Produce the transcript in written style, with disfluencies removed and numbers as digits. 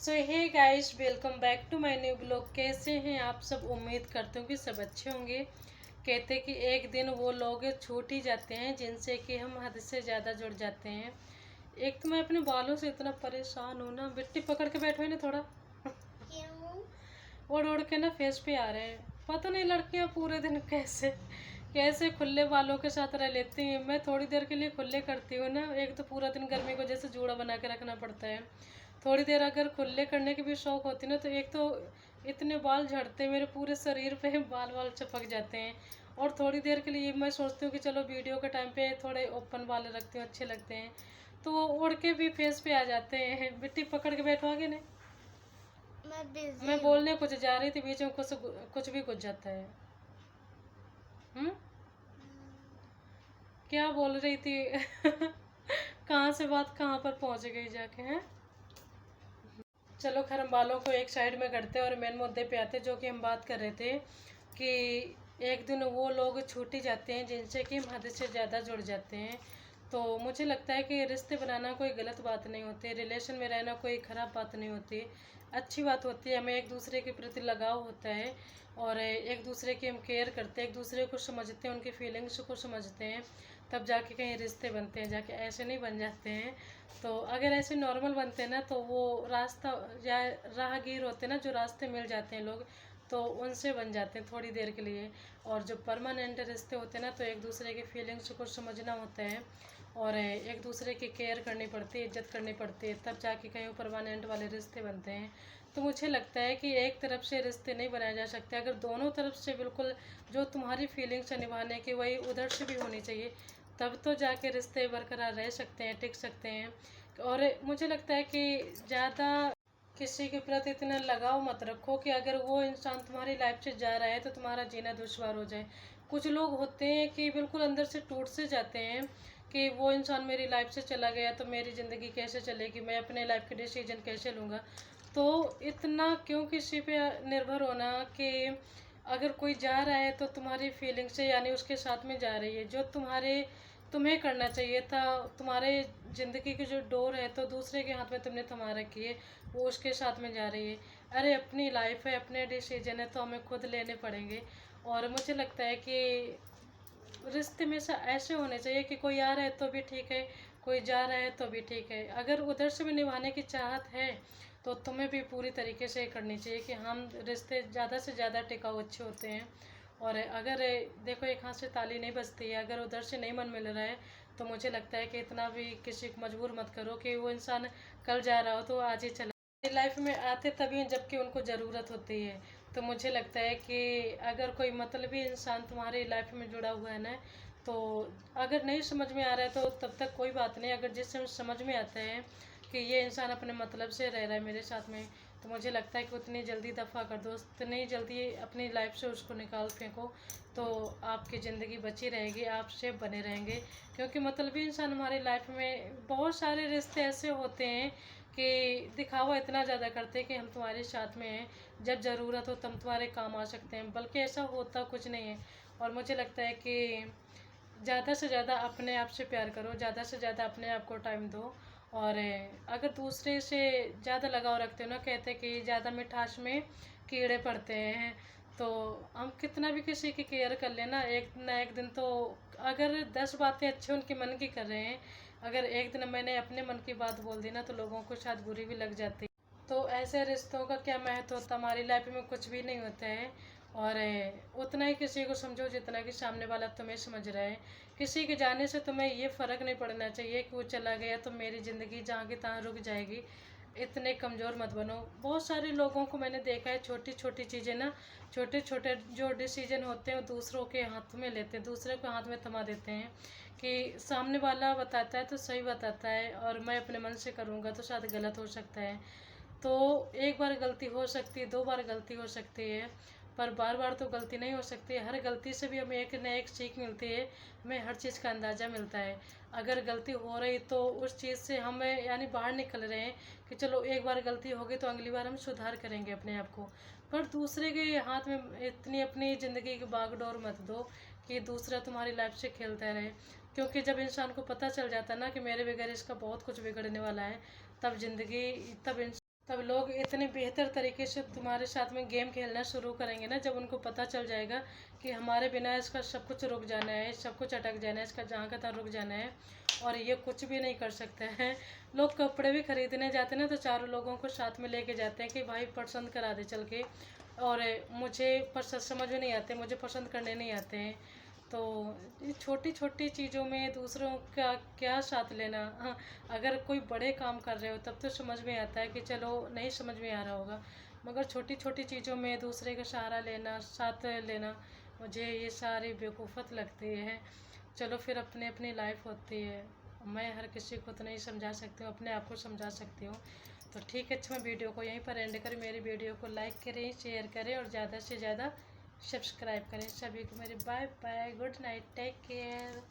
So hey guys, welcome back to my new blog. कैसे हैं आप सब? उम्मीद करते हूँ कि सब अच्छे होंगे। कहते कि एक दिन वो लोग छूट ही जाते हैं जिनसे कि हम हद से ज़्यादा जुड़ जाते हैं। एक तो मैं अपने बालों से इतना परेशान हूँ ना, मिट्टी पकड़ के बैठो है ना थोड़ा। क्यों? उड़ उड़ के ना फेस पे आ रहे हैं। पता नहीं लड़कियाँ पूरे दिन कैसे कैसे खुले बालों के साथ रह लेती हैं। मैं थोड़ी देर के लिए खुले करती हूँ ना, एक तो पूरा दिन गर्मी को जैसे जूड़ा बना के रखना पड़ता है। थोड़ी देर अगर खुले करने की भी शौक होती ना, तो एक तो इतने बाल झड़ते हैं मेरे पूरे शरीर पे, बाल बाल चपक जाते हैं। और थोड़ी देर के लिए मैं सोचती हूँ कि चलो वीडियो के टाइम पे थोड़े ओपन बाल रखती हूँ, अच्छे लगते हैं। तो वो उड़ के भी फेस पे आ जाते हैं। मिट्टी पकड़ के बैठोगे ना। मैं बिजी मैं हूँ। बोलने कुछ जा रही थी, बीच में कुछ कुछ भी कुछ जाता है। हम्म। क्या बोल रही थी? कहाँ से बात कहाँ पर पहुँच गई जाके, हैं? चलो खैर, हम बालों को एक साइड में करते हैं और मेन मुद्दे पे आते हैं, जो कि हम बात कर रहे थे कि एक दिन वो लोग छूट ही जाते हैं जिनसे कि हम हद से ज़्यादा जुड़ जाते हैं। तो मुझे लगता है कि रिश्ते बनाना कोई गलत बात नहीं होती, रिलेशन में रहना कोई ख़राब बात नहीं होती, अच्छी बात होती है। हमें एक दूसरे के प्रति लगाव होता है और एक दूसरे की हम केयर करते हैं, एक दूसरे को समझते हैं, उनकी फीलिंग्स को समझते हैं, तब जाके कहीं रिश्ते बनते हैं, जाके ऐसे नहीं बन जाते हैं। तो अगर ऐसे नॉर्मल बनते हैं ना, तो वो रास्ता या राहगीर होते हैं ना, जो रास्ते मिल जाते हैं लोग, तो उनसे बन जाते हैं थोड़ी देर के लिए। और जो परमानेंट रिश्ते होते हैं ना, तो एक दूसरे की फीलिंग्स को समझना होता है और एक दूसरे की केयर करनी पड़ती है, इज्जत करनी पड़ती है, तब जाके कहीं परमानेंट वाले रिश्ते बनते हैं। तो मुझे लगता है कि एक तरफ से रिश्ते नहीं बनाए जा सकते, अगर दोनों तरफ से बिल्कुल जो तुम्हारी फीलिंग्स है निभाने की, वही उधर से भी होनी चाहिए, तब तो जाके रिश्ते बरकरार रह सकते हैं, टिक सकते हैं। और मुझे लगता है कि ज़्यादा किसी के प्रति इतना लगाव मत रखो कि अगर वो इंसान तुम्हारी लाइफ से जा रहा है तो तुम्हारा जीना दुश्वार हो जाए। कुछ लोग होते हैं कि बिल्कुल अंदर से टूट से जाते हैं कि वो इंसान मेरी लाइफ से चला गया तो मेरी ज़िंदगी कैसे चलेगी, मैं अपने लाइफ के डिसीजन कैसे लूँगा। तो इतना क्यों किसी पे निर्भर होना कि अगर कोई जा रहा है तो तुम्हारी फीलिंग से, यानी उसके साथ में जा रही है, जो तुम्हें करना चाहिए था, तुम्हारे ज़िंदगी की जो डोर है तो दूसरे के हाथ में तुमने थमा रखी है, वो उसके साथ में जा रही है। अरे अपनी लाइफ है, अपने डिसीजन है, तो हमें खुद लेने पड़ेंगे। और मुझे लगता है कि रिश्ते में से ऐसे होने चाहिए कि कोई आ रहा है तो भी ठीक है, कोई जा रहा है तो भी ठीक है। अगर उधर से भी निभाने की चाहत है तो तुम्हें भी पूरी तरीके से करनी चाहिए कि हम रिश्ते ज़्यादा से ज़्यादा टिकाऊ अच्छे होते हैं। और अगर देखो, एक हाथ से ताली नहीं बजती है, अगर उधर से नहीं मन मिल रहा है तो मुझे लगता है कि इतना भी किसी को मजबूर मत करो कि वो इंसान कल जा रहा हो तो आज ही चला। लाइफ में आते तभी हैं जबकि उनको ज़रूरत होती है। तो मुझे लगता है कि अगर कोई मतलबी इंसान तुम्हारी लाइफ में जुड़ा हुआ है ना, तो अगर नहीं समझ में आ रहा है तो तब तक कोई बात नहीं। अगर जिस समय समझ में आता है कि ये इंसान अपने मतलब से रह रहा है मेरे साथ में, तो मुझे लगता है कि उतनी जल्दी दफ़ा कर दो, उतनी जल्दी अपनी लाइफ से उसको निकाल फेंको, तो आपकी ज़िंदगी बची रहेगी, आप सेफ बने रहेंगे। क्योंकि मतलबी इंसान हमारी लाइफ में, बहुत सारे रिश्ते ऐसे होते हैं कि दिखावा इतना ज़्यादा करते हैं कि हम तुम्हारे साथ में हैं, जब ज़रूरत हो तब तुम्हारे काम आ सकते हैं, बल्कि ऐसा होता कुछ नहीं है। और मुझे लगता है कि ज़्यादा से ज़्यादा अपने आप से प्यार करो, ज़्यादा से ज़्यादा अपने आप को टाइम दो। और अगर दूसरे से ज़्यादा लगाव रखते हो ना, कहते हैं कि ज़्यादा मिठास में कीड़े पड़ते हैं। तो हम कितना भी किसी की केयर कर लेना, एक ना एक दिन तो, अगर 10 बातें अच्छी उनके मन की कर रहे हैं, अगर एक दिन मैंने अपने मन की बात बोल दी ना, तो लोगों को शायद बुरी भी लग जाती है। तो ऐसे रिश्तों का क्या महत्व होता, हमारी लाइफ में कुछ भी नहीं होता है। और उतना ही किसी को समझो जितना कि सामने वाला तुम्हें समझ रहा है। किसी के जाने से तुम्हें ये फ़र्क नहीं पड़ना चाहिए कि वो चला गया तो मेरी ज़िंदगी जहाँ की तहाँ रुक जाएगी। इतने कमज़ोर मत बनो। बहुत सारे लोगों को मैंने देखा है, छोटी छोटी चीज़ें ना, छोटे छोटे जो डिसीजन होते हैं वो दूसरों के हाथ में लेते हैं, दूसरे के हाथ में थमा देते हैं कि सामने वाला बताता है तो सही बताता है और मैं अपने मन से करूँगा तो शायद गलत हो सकता है। तो एक बार गलती हो सकती है, 2 बार गलती हो सकती है, पर बार बार तो गलती नहीं हो सकती। हर गलती से भी हमें एक न एक सीख मिलती है, हमें हर चीज़ का अंदाज़ा मिलता है। अगर गलती हो रही तो उस चीज़ से हमें, यानी बाहर निकल रहे हैं कि चलो एक बार गलती होगी तो अगली बार हम सुधार करेंगे अपने आप को। पर दूसरे के हाथ में इतनी अपनी ज़िंदगी की बागडोर मत दो कि दूसरा तुम्हारी लाइफ से खेलता रहे। क्योंकि जब इंसान को पता चल जाता है ना कि मेरे बगैर इसका बहुत कुछ बिगड़ने वाला है, तब ज़िंदगी, तब तब लोग इतने बेहतर तरीके से तुम्हारे साथ में गेम खेलना शुरू करेंगे ना, जब उनको पता चल जाएगा कि हमारे बिना इसका सब कुछ रुक जाना है, सब कुछ अटक जाना है, इसका जहाँ का तहाँ रुक जाना है और ये कुछ भी नहीं कर सकते हैं। लोग कपड़े भी खरीदने जाते हैं ना, तो चारों लोगों को साथ में लेके जाते हैं कि भाई पसंद करा दे चल के, और मुझे पसंद समझ में नहीं आते, मुझे पसंद करने नहीं आते हैं। तो छोटी छोटी चीज़ों में दूसरों का क्या साथ लेना। हाँ, अगर कोई बड़े काम कर रहे हो तब तो समझ में आता है कि चलो नहीं समझ में आ रहा होगा, मगर छोटी छोटी चीज़ों में दूसरे का सहारा लेना, साथ लेना, मुझे ये सारी बेवकूफ़त लगती है। चलो फिर अपनी अपनी लाइफ होती है, मैं हर किसी को तो नहीं समझा सकती हूँ, अपने आप को समझा सकती हूँ। तो ठीक है, अच्छा मैं वीडियो को यहीं पर एंड करें। मेरी वीडियो को लाइक करें, शेयर करें और ज़्यादा से ज़्यादा सब्सक्राइब करें। सभी को मेरे bye bye, good night, take care.